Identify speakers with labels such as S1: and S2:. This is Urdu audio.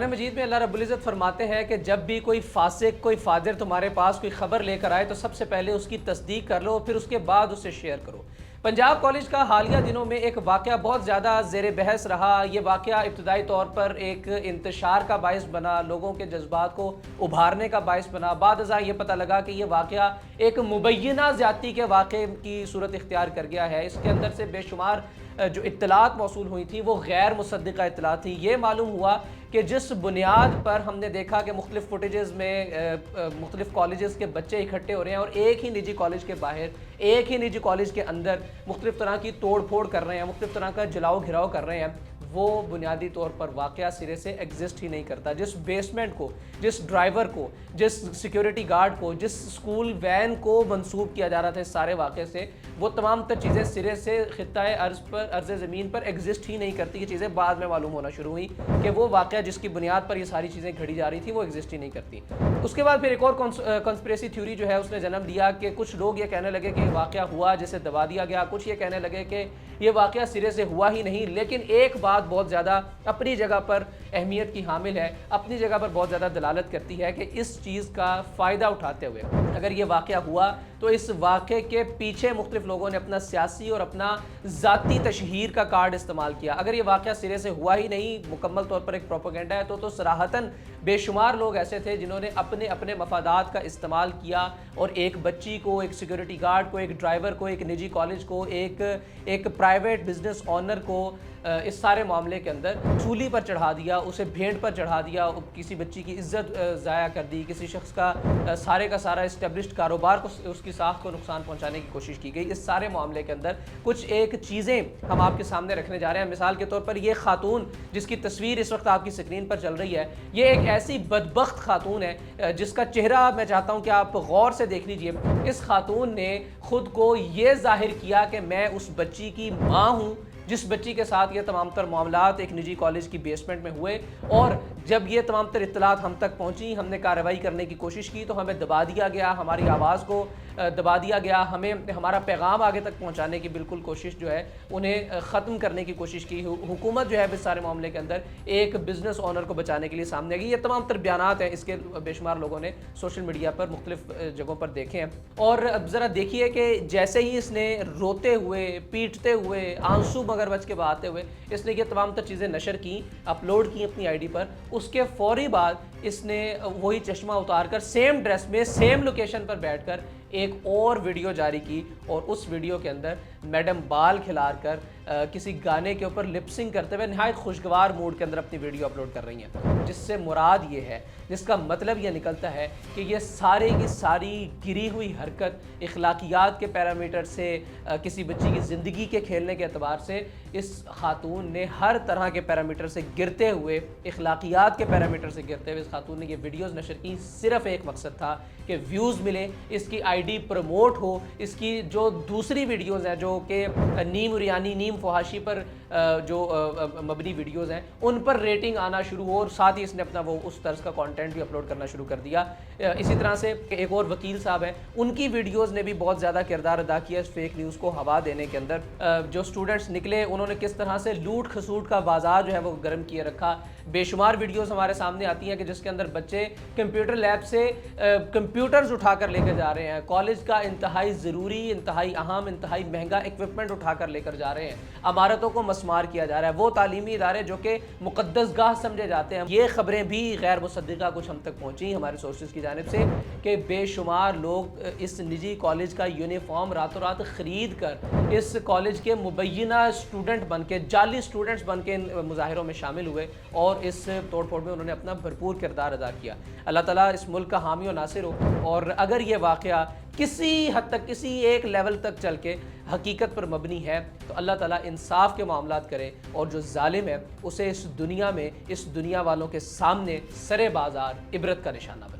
S1: قرآن مجید میں اللہ رب العزت فرماتے ہیں کہ جب بھی کوئی فاسق کوئی فاجر تمہارے پاس کوئی خبر لے کر آئے تو سب سے پہلے اس کی تصدیق کر لو، پھر اس کے بعد اسے شیئر کرو۔ پنجاب کالج کا حالیہ دنوں میں ایک واقعہ بہت زیادہ زیر بحث رہا۔ یہ واقعہ ابتدائی طور پر ایک انتشار کا باعث بنا، لوگوں کے جذبات کو ابھارنے کا باعث بنا۔ بعد ازاں یہ پتہ لگا کہ یہ واقعہ ایک مبینہ زیادتی کے واقعے کی صورت اختیار کر گیا ہے۔ اس کے اندر سے بے شمار جو اطلاعات موصول ہوئی تھیں وہ غیر مصدقہ اطلاعات تھیں۔ یہ معلوم ہوا کہ جس بنیاد پر ہم نے دیکھا کہ مختلف فوٹیجز میں مختلف کالجز کے بچے اکٹھے ہو رہے ہیں اور ایک ہی نجی کالج کے باہر، ایک ہی نجی کالج کے اندر مختلف طرح کی توڑ پھوڑ کر رہے ہیں، مختلف طرح کا جلاؤ گھراؤ کر رہے ہیں، وہ بنیادی طور پر واقعہ سرے سے ایگزسٹ ہی نہیں کرتا۔ جس بیسمنٹ کو، جس ڈرائیور کو، جس سیکیورٹی گارڈ کو، جس سکول وین کو منسوب کیا جا رہا تھا اس سارے واقعے سے، وہ تمام تر چیزیں سرے سے خطہ ارض زمین پر ایگزسٹ ہی نہیں کرتی۔ یہ چیزیں بعد میں معلوم ہونا شروع ہوئی کہ وہ واقعہ جس کی بنیاد پر یہ ساری چیزیں گھڑی جا رہی تھی وہ ایگزسٹ ہی نہیں کرتی۔ اس کے بعد پھر ایک اور کنسپریسی تھیوری جو ہے اس نے جنم لیا کہ کچھ لوگ یہ کہنے لگے کہ یہ واقعہ ہوا جسے دبا دیا گیا، کچھ یہ کہنے لگے کہ یہ واقعہ سرے سے ہوا ہی نہیں۔ لیکن ایک بات بہت زیادہ اپنی جگہ پر اہمیت کی حامل ہے، اپنی جگہ پر بہت زیادہ دلالت کرتی ہے کہ اس چیز کا فائدہ اٹھاتے ہوئے اگر یہ واقعہ ہوا تو اس واقعے کے پیچھے مختلف لوگوں نے اپنا سیاسی اور اپنا ذاتی تشہیر کا کارڈ استعمال کیا۔ اگر یہ واقعہ سرے سے ہوا ہی نہیں، مکمل طور پر ایک پروپیگنڈا ہے، تو صراحتاً بے شمار لوگ ایسے تھے جنہوں نے اپنے مفادات کا استعمال کیا اور ایک بچی کو، ایک سیکیورٹی گارڈ کو، ایک ڈرائیور کو، ایک نجی کالج کو، ایک پرائیویٹ بزنس آنر کو اس سارے معاملے کے اندر سولی پر چڑھا دیا، اسے بھینٹ پر چڑھا دیا، کسی بچی کی عزت ضائع کر دی، کسی شخص کا سارے کا سارا اسٹیبلشڈ کاروبار کو، اس کی ساکھ کو نقصان پہنچانے کی کوشش کی گئی۔ اس سارے معاملے کے اندر کچھ ایک چیزیں ہم آپ کے سامنے رکھنے جا رہے ہیں۔ مثال کے طور پر یہ خاتون جس کی تصویر اس وقت آپ کی سکرین پر چل رہی ہے، یہ ایک ایسی بدبخت خاتون ہے جس کا چہرہ میں چاہتا ہوں کہ آپ غور سے دیکھ لیجئے۔ اس خاتون نے خود کو یہ ظاہر کیا کہ میں اس بچی کی ماں ہوں جس بچی کے ساتھ یہ تمام تر معاملات ایک نجی کالج کی بیسمنٹ میں ہوئے، اور جب یہ تمام تر اطلاعات ہم تک پہنچی، ہم نے کارروائی کرنے کی کوشش کی تو ہمیں دبا دیا گیا، ہماری آواز کو دبا دیا گیا، ہمیں ہمارا پیغام آگے تک پہنچانے کی بالکل کوشش جو ہے انہیں ختم کرنے کی کوشش کی۔ حکومت جو ہے اس سارے معاملے کے اندر ایک بزنس آنر کو بچانے کے لیے سامنے آئی۔ یہ تمام تر بیانات ہیں، اس کے بے شمار لوگوں نے سوشل میڈیا پر مختلف جگہوں پر دیکھے ہیں۔ اور اب ذرا دیکھیے کہ جیسے ہی اس نے روتے ہوئے، پیٹتے ہوئے، آنسو مگر بچ کے بہاتے ہوئے اس نے یہ تمام تر چیزیں نشر کی، اپلوڈ کی اپنی آئی ڈی پر، اس کے فوری بعد اس نے وہی چشمہ اتار کر سیم ڈریس میں سیم لوکیشن پر بیٹھ کر ایک اور ویڈیو جاری کی، اور اس ویڈیو کے اندر میڈم بال کھلار کر کسی گانے کے اوپر لپسنگ کرتے ہوئے نہایت خوشگوار موڈ کے اندر اپنی ویڈیو اپلوڈ کر رہی ہیں، جس سے مراد یہ ہے، جس کا مطلب یہ نکلتا ہے کہ یہ سارے کی ساری گری ہوئی حرکت اخلاقیات کے پیرامیٹر سے، کسی بچی کی زندگی کے کھیلنے کے اعتبار سے اس خاتون نے ہر طرح کے پیرامیٹر سے گرتے ہوئے، اخلاقیات کے پیرامیٹر سے گرتے ہوئے اس خاتون نے یہ ویڈیوز نشر کی۔ صرف ایک مقصد تھا کہ ویوز ملے، اس کی آئی ڈی پروموٹ ہو، اس کی جو دوسری ویڈیوز ہیں جو کہ نیم اریانی، نیم فحاشی پر جو مبنی ویڈیوز ہیں ان پر ریٹنگ آنا شروع ہو، اور ساتھ ہی اس نے اپنا وہ اس طرز کا کانٹینٹ بھی اپلوڈ کرنا شروع کر دیا۔ اسی طرح سے ایک اور وکیل صاحب ہیں، ان کی ویڈیوز نے بھی بہت زیادہ کردار ادا کیا اس فیک نیوز کو ہوا دینے کے اندر۔ جو اسٹوڈنٹس نکلے انہوں نے کس طرح سے لوٹ کھسوٹ کا بازار جو ہے وہ گرم کیے رکھا۔ بے شمار ویڈیوز ہمارے سامنے آتی ہیں کہ جس کے اندر بچے کمپیوٹر لیب سے کمپیوٹرز اٹھا کر لے کر جا رہے ہیں، کالج کا انتہائی ضروری، انتہائی اہم، انتہائی مہنگا ایکوپمنٹ اٹھا کر لے کر جا رہے ہیں، عمارتوں کو مسمار کیا جا رہا ہے، وہ تعلیمی ادارے جو کہ مقدس گاہ سمجھے جاتے ہیں۔ یہ خبریں بھی غیر مصدقہ کچھ ہم تک پہنچی ہمارے سورسز کی جانب سے کہ بے شمار لوگ اس نجی کالج کا یونیفارم راتوں رات خرید کر اس کالج کے مبینہ اسٹوڈنٹ بن کے، جعلی اسٹوڈنٹس بن کے مظاہروں میں شامل ہوئے اور اس توڑ پھوڑ میں انہوں نے اپنا بھرپور کردار ادا کیا۔ اللہ تعالیٰ اس ملک کا حامی و ناصر ہو، اور اگر یہ واقعہ کسی حد تک، کسی ایک لیول تک چل کے حقیقت پر مبنی ہے تو اللہ تعالیٰ انصاف کے معاملات کرے، اور جو ظالم ہے اسے اس دنیا میں، اس دنیا والوں کے سامنے سرے بازار عبرت کا نشانہ بنے۔